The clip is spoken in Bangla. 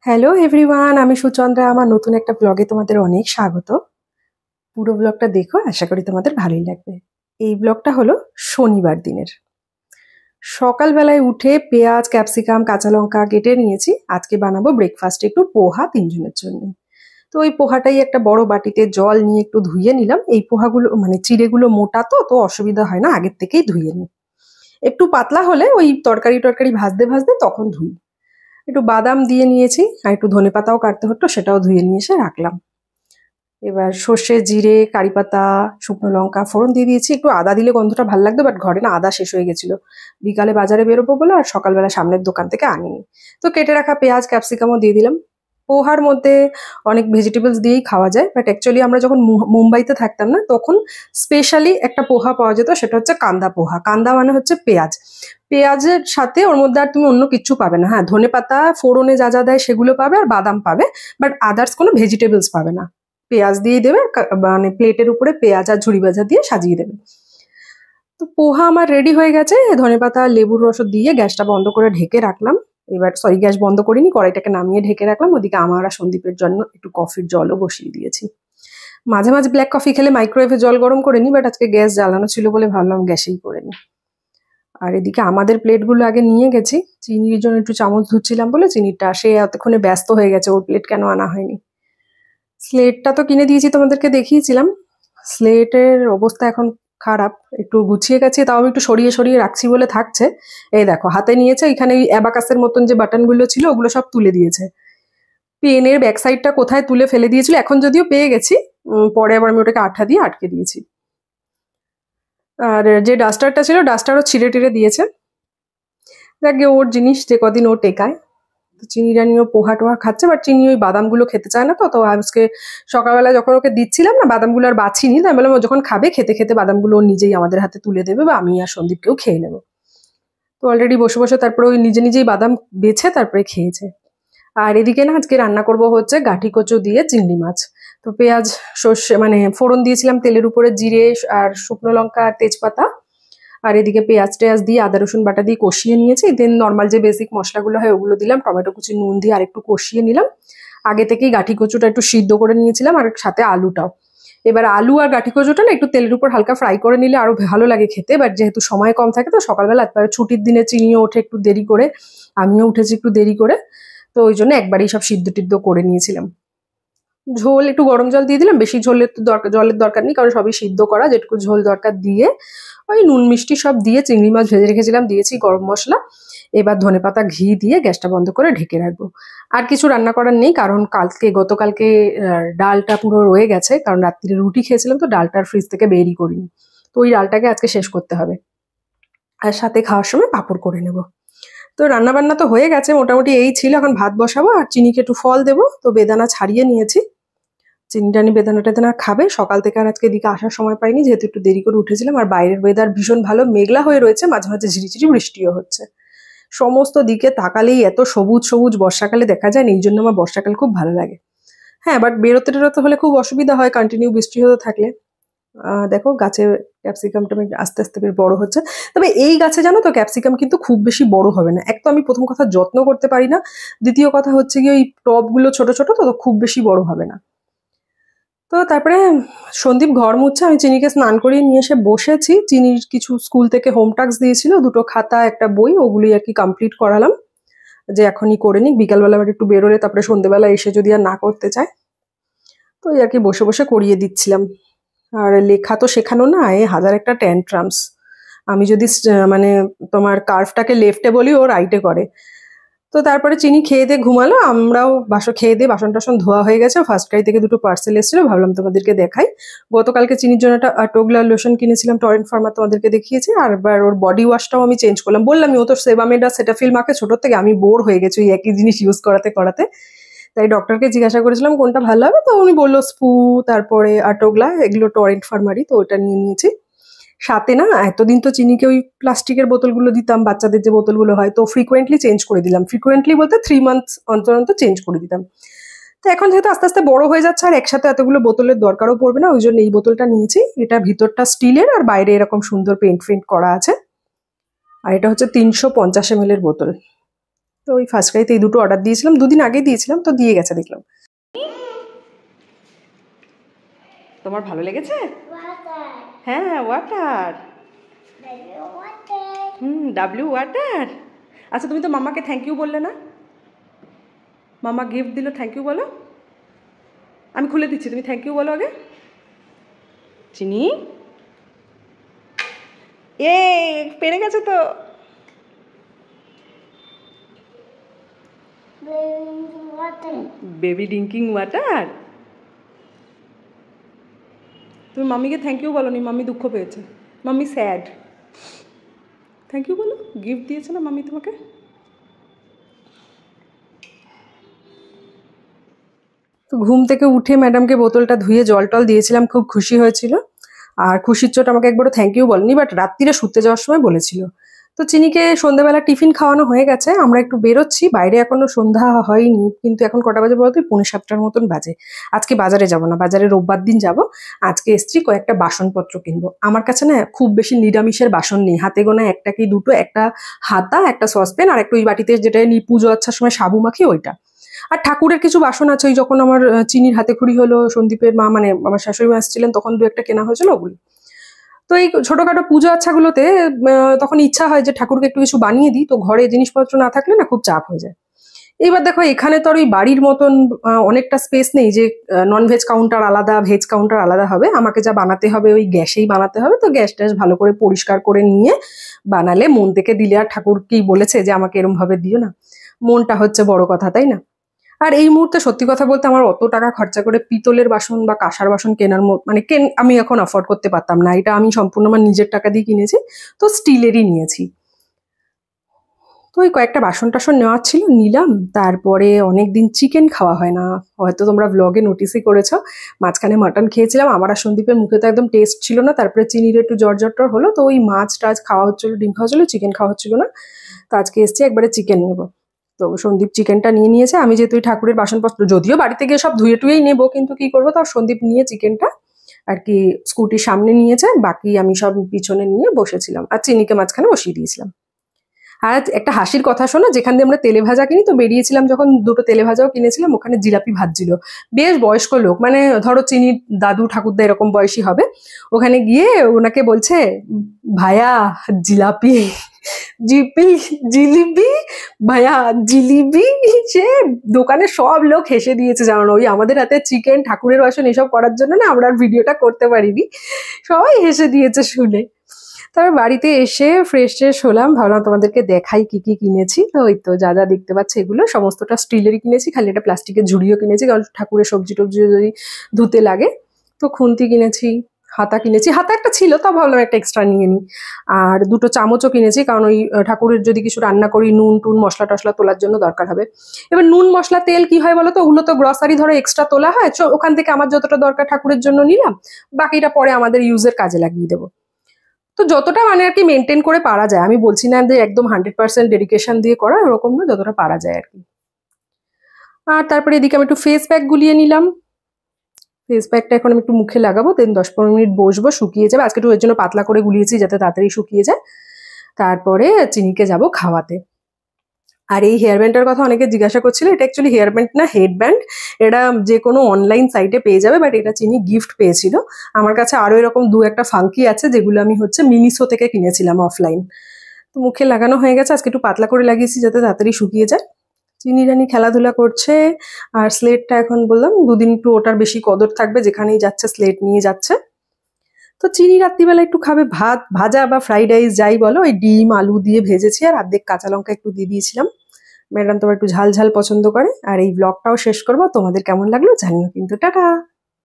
হ্যালো এভরিওয়ান, আমি সুচন্দ্রা। আমার নতুন একটা ব্লগে তোমাদের অনেক স্বাগত। পুরো ব্লগটা দেখো, আশা করি তোমাদের ভালোই লাগবে। এই ব্লগটা হলো শনিবার দিনের। সকালবেলায় উঠে পেঁয়াজ, ক্যাপসিকাম, কাঁচা লঙ্কা কেটে নিয়েছি। আজকে বানাবো ব্রেকফাস্টে একটু পোহা, তিনজনের জন্য। তো ওই পোহাটাই একটা বড় বাটিতে জল নিয়ে একটু ধুয়ে নিলাম। এই পোহাগুলো মানে চিড়েগুলো মোটা, তো অসুবিধা হয় না, আগের থেকেই ধুয়ে নিই। একটু পাতলা হলে ওই তরকারি টরকারি ভাজতে ভাজতে তখন ধুই। একটু বাদাম দিয়ে নিয়েছি, আর একটু ধনেপাতাও কাটতে হতো, সেটাও ধুয়ে নিয়ে এসে রাখলাম। এবার সর্ষে, জিরে, কারি পাতা, শুকনো লঙ্কা ফোড়ন দিয়ে দিয়েছি। একটু আদা দিলে গন্ধটা ভালো লাগতো, বাট ঘরে না আদা শেষ হয়ে গেছিল। বিকালে বাজারে বেরোবো বলে আর সকালবেলা সামনের দোকান থেকে আনিনি। তো কেটে রাখা পেঁয়াজ, ক্যাপসিকামও দিয়ে দিলাম। পোহার মধ্যে অনেক ভেজিটেবলস দিয়েই খাওয়া যায়, বাট অ্যাকচুয়ালি আমরা যখন মুম্বাইতে থাকতাম না, তখন স্পেশালি একটা পোহা পাওয়া যেত, সেটা হচ্ছে কান্দা পোহা। কান্দা মানে হচ্ছে পেঁয়াজ। পেঁয়াজের সাথে ওর মধ্যে আর তুমি অন্য কিচ্ছু পাবে না। হ্যাঁ, ধনেপাতা ফোড়নে যা যা দেয় সেগুলো পাবে, আর বাদাম পাবে, বাট আদার্স কোনো ভেজিটেবলস পাবে না। পেঁয়াজ দিয়ে দেবে, মানে প্লেটের উপরে পেঁয়াজ আর ঝুরি ভাজা দিয়ে সাজিয়ে দেবে। তো পোহা আমার রেডি হয়ে গেছে। ধনেপাতা লেবুর রস দিয়ে গ্যাসটা বন্ধ করে ঢেকে রাখলাম। এবার সরি, গ্যাস বন্ধ করিনি, কড়াইটাকে নামিয়ে ঢেকে রাখলাম। ওদিকে আমার আর সন্দীপের জন্য একটু কফির জলও বসিয়ে দিয়েছি। মাঝে মাঝে ব্ল্যাক কফি খেলে মাইক্রোওয়েভে জল গরম করে নিই, বাট আজকে গ্যাস জ্বালানো ছিল বলে ভাবলাম গ্যাসেই করে নিই। আর এদিকে আমাদের প্লেটগুলো আগে নিয়ে গেছি। চিনির জন্য একটু চামচ ধুচ্ছিলাম বলে চিনিটা সে এতক্ষণে ব্যস্ত হয়ে গেছে, ওর প্লেট কেন আনা হয়নি। স্লেটটা তো কিনে দিয়েছি, তোমাদেরকে দেখিয়েছিলাম। স্লেটের অবস্থা এখন খারাপ, একটু গুছিয়ে গেছে, তাও আমি একটু সরিয়ে সরিয়ে রাখছি বলে থাকছে। এই দেখো, হাতে নিয়েছে, এখানে অ্যাবাকাসের মতন যে বাটনগুলো ছিল ওগুলো সব তুলে দিয়েছে। পেনের ব্যাক সাইডটা কোথায় তুলে ফেলে দিয়েছিল, এখন যদিও পেয়ে গেছি। পরে আবার আমি ওটাকে আঠা দিয়ে আটকে দিয়েছি। আর যে ডাস্টারটা ছিল, ডাস্টারও ছিঁড়ে টিড়ে দিয়েছে। যাকে ওর জিনিস, যে কদিন ও টেকায়। তো চিনি রানিও পোহা টোহা খাচ্ছে, বাট চিনি ওই বাদামগুলো খেতে চায় না। তো আজকে সকালবেলা যখন ওকে দিচ্ছিলাম না, বাদামগুলো আর বাছিনি। তাই বললাম ও যখন খাবে, খেতে খেতে বাদামগুলো ও নিজেই আমাদের হাতে তুলে দেবে, বা আমি আর সন্দীপকেও খেয়ে নেবো। তো অলরেডি বসে বসে তারপরে ওই নিজে নিজেই বাদাম বেছে তারপরে খেয়েছে। আর এদিকে না আজকে রান্না করব হচ্ছে গাঠি কচু দিয়ে চিংড়ি মাছ। তো পেঁয়াজ, সর্ষে মানে ফোড়ন দিয়েছিলাম তেলের উপরে, জিরে আর শুকনো লঙ্কা আর তেজপাতা। আর এদিকে পেঁয়াজ টেয়াজ দিয়ে আদা রসুন বাটা দিয়ে কষিয়ে নিয়েছি। দেন নর্মাল যে বেসিক মশলাগুলো হয় ওগুলো দিলাম, টমেটো কুচি, নুন দিয়ে আর একটু কষিয়ে নিলাম। আগে থেকেই গাঠি কচুটা একটু সিদ্ধ করে নিয়েছিলাম, আর সাথে আলুটাও। এবার আলু আর গাঠি কচুটা না একটু তেলের উপর হালকা ফ্রাই করে নিলে আরো ভালো লাগে খেতে। বাট যেহেতু সময় কম থাকে, তো সকালবেলা ছুটির দিনে চিনিও ওঠে একটু দেরি করে, আমিও উঠেছি একটু দেরি করে, তো ওই জন্য একবারই সব সিদ্ধ টিদ্ধ করে নিয়েছিলাম। ঝোল একটু গরম জল দিয়ে দিলাম, বেশি ঝোলের তো জলের দরকার নেই, কারণ সবই সিদ্ধ করা। যেটুকু ঝোল দরকার দিয়ে ওই নুন মিষ্টি সব দিয়ে, চিংড়ি মাছ ভেজে রেখেছিলাম, দিয়েছি গরম মশলা। এবার ধনেপাতা ঘি দিয়ে গ্যাসটা বন্ধ করে ঢেকে রাখবো। আর কিছু রান্না করার নেই, কারণ গতকালকে ডালটা পুরো রয়ে গেছে, কারণ রাত্রিরে রুটি খেয়েছিলাম, তো ডালটার ফ্রিজ থেকে বেরই করিনি। তো ওই ডালটাকে আজকে শেষ করতে হবে। আর সাথে খাওয়ার সময় পাঁপড় করে নেব। তো রান্না বান্না তো হয়ে গেছে মোটামুটি, এই ছিল। এখন ভাত বসাবো আর চিনিকে একটু ফল দেবো। তো বেদানা ছাড়িয়ে নিয়েছি, চিনিটানি বেদানা টেদানা খাবে। সকাল থেকে আর আজকে এদিকে আসার সময় পাইনি, যেহেতু একটু দেরি করে উঠেছিলাম। আর বাইরের ওয়েদার ভীষণ ভালো, মেঘলা হয়ে রয়েছে, মাঝে মাঝে ঝিরিঝিরি বৃষ্টিও হচ্ছে। সমস্ত দিকে তাকালেই এত সবুজ সবুজ বর্ষাকালে দেখা যায় না, এই জন্য আমার বর্ষাকাল খুব ভালো লাগে। হ্যাঁ, বাট বেরোতে টেরোতে হলে খুব অসুবিধা হয় কন্টিনিউ বৃষ্টি হতে থাকলে। দেখো গাছে ক্যাপসিকামটা আস্তে আস্তে বেশ বড় হচ্ছে। তবে এই গাছে জানো তো, ক্যাপসিকাম কিন্তু খুব বেশি বড় হবে না। এক তো আমি প্রথম কথা যত্ন করতে পারি না, দ্বিতীয় কথা হচ্ছে কি ওই টবগুলো ছোট ছোট, তো খুব বেশি বড় হবে না। তো তারপরে সন্দীপ ঘর মুছছে, আমি চিনিকে স্নান করিয়ে নিয়ে এসে বসেছি। চিনির কিছু স্কুল থেকে হোম টাস্ক দিয়েছিল, দুটো খাতা একটা বই, ওগুলি আর কি কমপ্লিট করালাম, যে এখনই করে নিক, বিকালবেলা আবার একটু বেরোলে তারপরে সন্ধ্যেবেলা এসে যদি আর না করতে চায়। তো এই আর কি বসে বসে করিয়ে দিচ্ছিলাম। আর লেখা তো শেখানো না, এ হাজার একটা ট্যান্ট্রামস। আমি যদি মানে তোমার কার্ভটাকে লেফটে বলি, ও রাইটে করে। তো তারপরে চিনি খেয়ে দিয়ে ঘুমালো, আমরাও খেয়ে দিয়ে বাসন টাসন ধোয়া হয়ে গেছে। ফার্স্ট ক্রাই থেকে দুটো পার্সেল এসেছিল, ভাবলাম তোমাদেরকে দেখাই। গতকালকে চিনির জন্য একটা টোগলা লোশন কিনেছিলাম, টরেন্ট ফার্মা, তোমাদেরকে দেখিয়েছি। আর এবার ওর বডি ওয়াশটাও আমি চেঞ্জ করলাম। বললাম ও তো সেবামেড আর সেটাফিল মাকে ছোটোর থেকে, আমি বোর হয়ে গেছি ওই একই জিনিস ইউজ করাতে করাতে। তাই ডক্টরকে জিজ্ঞাসা করেছিলাম কোনটা ভালো হবে, তো উনি বললো স্পু, তারপরে আটোগলা, এগুলো টরেন্ট ফার্মারই, তো ওটা নিয়ে নিয়েছি। সাথে না এতদিন তো চিনিকে ওই প্লাস্টিকের বোতলগুলো দিতাম, বাচ্চাদের যে বোতলগুলো হয়, তো ফ্রিকোয়েন্টলি চেঞ্জ করে দিলাম। ফ্রিকোয়েন্টলি বলতে 3 মান্থ অন্তর অন্তর চেঞ্জ করে দিতাম। তো এখন যেহেতু আস্তে আস্তে বড় হয়ে যাচ্ছে, আর একসাথে এতগুলো বোতলের দরকারও পড়বে না, ওই জন্য এই বোতলটা নিয়েছি। এটা ভিতরটা স্টিলের, আর বাইরে এরকম সুন্দর পেন্ট ফেন্ট করা আছে। আর এটা হচ্ছে 350 ml এর বোতল। তো ওই ফার্স্ট ক্রাইতে এই দুটো অর্ডার দিয়েছিলাম, দুদিন আগেই দিয়েছিলাম, তো দিয়ে গেছে দেখলাম। তোমার ভালো লেগেছে? হ্যাঁ, ওয়াটার। W water. আচ্ছা, তুমি তো মামাকে থ্যাংক ইউ বললে না? মামা গিফট দিল, থ্যাংক ইউ বলো। আমি খুলে দিচ্ছি, তুমি থ্যাংক ইউ বলো আগে। চিনি এ পেরে গেছে তো। Baby drinking water. তুমি মাম্মিকে থ্যাংক ইউ বলো নি, মাম্মি দুঃখ পেয়েছে, মাম্মি স্যাড। থ্যাংক ইউ বলো, গিফট দিয়েছে না মাম্মি তোমাকে। তো ঘুম থেকে উঠে ম্যাডামকে বোতলটা ধুয়ে জল টল দিয়েছিলাম, খুব খুশি হয়েছিল। আর খুশির চোট আমাকে একবারও থ্যাংক ইউ বলেনি, বাট রাত্রিরে শুতে যাওয়ার সময় বলেছিল। তো চিনিকে সন্ধ্যাবেলা টিফিন খাওয়ানো হয়ে গেছে, আমরা একটু বেরোচ্ছি, বাইরে এখনো সন্ধ্যা হয়নি, কিন্তু এখন কটা বাজে বলতো, 6:45 মতন বাজে। আজকে বাজারে যাব না, বাজারে রোববার দিন যাব। আজকে এসছি কয়েকটা বাসনপত্র কিনবো। আমার কাছে না খুব বেশি নিরামিষের বাসন নেই, হাতে গোনা একটা কি দুটো, একটা হাতা, একটা সসপ্যান, আর একটা ওই বাটিতে যেটা পুজো আচ্ছার সময় সাবু মাখি ওইটা। আর ঠাকুরের কিছু বাসন আছে, ওই যখন আমার চিনির হাতে খড়ি হলো, সন্দীপের মা মানে আমার শাশুড়ি মা এসেছিলেন তখন দু একটা কেনা হয়েছিল ওগুলো। তো এই ছোটখাটো পুজো আচ্ছাগুলোতে তখন ইচ্ছা হয় যে ঠাকুরকে একটু কিছু বানিয়ে দিই, তো ঘরে জিনিসপত্র না থাকলে না খুব চাপ হয়ে যায়। এইবার দেখো এখানে তো আর ওই বাড়ির মতন অনেকটা স্পেস নেই যে ননভেজ কাউন্টার আলাদা, ভেজ কাউন্টার আলাদা হবে। আমাকে যা বানাতে হবে ওই গ্যাসেই বানাতে হবে। তো গ্যাস ট্যাস ভালো করে পরিষ্কার করে নিয়ে বানালে মন থেকে দিলে, আর ঠাকুর কি বলেছে যে আমাকে এরম ভাবে দিও না, মনটা হচ্ছে বড় কথা, তাই না? আর এই মুহূর্তে সত্যি কথা বলতে আমার অত টাকা খরচা করে পিতলের বাসন বা কাঁসার বাসন কেনার মানে আমি এখন অ্যাফোর্ড করতে পারতাম না। এটা আমি সম্পূর্ণ আমার নিজের টাকা দিয়ে কিনেছি, তো স্টিলেরই নিয়েছি। তো ওই কয়েকটা বাসন টাসন নেওয়ার ছিল, নিলাম। তারপরে অনেকদিন চিকেন খাওয়া হয় না, হয়তো তোমরা ব্লগে নোটিসই করেছো। মাঝখানে মাটন খেয়েছিলাম, আমার আর সন্দীপের মুখে তো একদম টেস্ট ছিল না। তারপরে চিনির একটু জ্বর হলো, তো ওই মাছ টাছ খাওয়া হচ্ছিল, ডিম খাওয়া হচ্ছিল, চিকেন খাওয়া হচ্ছিল না। তো আজকে এসছি একবারে চিকেন নেবো। তো সন্দীপ চিকেনটা নিয়ে নিয়েছে, আমি যেহেতু ঠাকুরের বাসনপত্র যদিও বাড়িতে গিয়ে সব ধুয়ে টুয়েই নেবো, কিন্তু কি করবো, তার সন্দীপ নিয়ে চিকেনটা আর কি স্কুটির সামনে নিয়েছে, বাকি আমি সব পিছনে নিয়ে বসেছিলাম, আর চিনিকে মাঝখানে বসিয়ে দিয়েছিলাম। আর একটা হাসির কথা শোনো, যেখান দিয়ে আমরা তেলে ভাজা কিনি, তো বেরিয়েছিলাম যখন দুটো তেলে ভাজাও কিনেছিলাম, ওখানে জিলাপি ভাজছিল বেশ বয়স্ক লোক, মানে ধরো চিনির দাদু ঠাকুরদা এরকম বয়সী হবে। ওখানে গিয়ে ওনাকে বলছে, ভাইয়া জিলাপি, জিলিপি ভাইয়া জিলিপি। সে দোকানে সব লোক হেসে দিয়েছে, জানো না, ওই আমাদের হাতে চিকেন, ঠাকুরের বাসন এসব করার জন্য না আমরা আর ভিডিওটা করতে পারিনি, সবাই হেসে দিয়েছে শুনে। তারপর বাড়িতে এসে ফ্রেশ ট্রেশ হলাম, ভাবলাম তোমাদেরকে দেখাই কি কি কিনেছি। তো ওই তো যা যা দেখতে পাচ্ছ এগুলো সমস্তটা স্টিলেরই কিনেছি, খালি একটা প্লাস্টিকের ঝুড়িও কিনেছি, কারণ ঠাকুরের সবজি টবজি যদি ধুতে লাগে। তো খুন্তি কিনেছি, হাতা কিনেছি, হাতা একটা ছিল তা ভাবলাম একটা এক্সট্রা নিয়ে নিই। আর দুটো চামচও কিনেছি, কারণ ওই ঠাকুরের যদি কিছু রান্না করি, নুন টুন মশলা টশলা তোলার জন্য দরকার হবে। এবার নুন মশলা তেল কি হয় বলো তো, ওগুলো তো গ্রসারি ধরো এক্সট্রা তোলা হয়, ওখান থেকে আমার যতটা দরকার ঠাকুরের জন্য নিলাম, বাকিটা পরে আমাদের ইউজের কাজে লাগিয়ে দেবো। তো যতটা মানে আর কি মেনটেন করে পারা যায়, আমি বলছি না যে একদম 100% ডেডিকেশন দিয়ে করা, ওরকম না, যতটা পারা যায় আর কি। আর তারপরে এদিকে আমি একটু ফেস প্যাক গুলিয়ে নিলাম। ফেস প্যাকটা এখন আমি একটু মুখে লাগাবো, দেন 10-15 মিনিট বসবো, শুকিয়ে যাবে। আজকে একটু এর জন্য পাতলা করে গুলিয়েছি যাতে তাড়াতাড়ি শুকিয়ে যায়। তারপরে চিনিকে যাব খাওয়াতে। আর এই হেয়ার ব্যান্ডটার কথা অনেকে জিজ্ঞাসা করছিল, এটা অ্যাকচুয়ালি হেয়ার ব্যান্ড না, হেড ব্যান্ড। এটা যে কোনো অনলাইন সাইটে পেয়ে যাবে, বাট এটা চিনি গিফট পেয়েছিল। আমার কাছে আরো এরকম দু একটা ফাঙ্কি আছে, যেগুলো আমি হচ্ছে মিনিসো থেকে কিনেছিলাম অফলাইন। তো মুখে লাগানো হয়ে গেছে, আজকে একটু পাতলা করে লাগিয়েছি যাতে তাড়াতাড়ি শুকিয়ে যায়। চিনি রানী খেলাধুলা করছে, আর স্লেটটা এখন বললাম দুদিন একটু ওটার বেশি কদর থাকবে, যেখানেই যাচ্ছে স্লেট নিয়ে যাচ্ছে। তো চিনি রাত্রিবেলা একটু খাবে ভাত ভাজা বা ফ্রাইড রাইস যাই বলো, ওই ডিম আলু দিয়ে ভেজেছি, আর অর্ধেক কাঁচা লঙ্কা একটু দিয়ে দিয়েছিলাম। ম্যাডাম তোমার একটু ঝাল ঝাল পছন্দ করে। আর এই ব্লগটাও শেষ করবো, তোমাদের কেমন লাগলো জানিও কিন্তু, টাটা।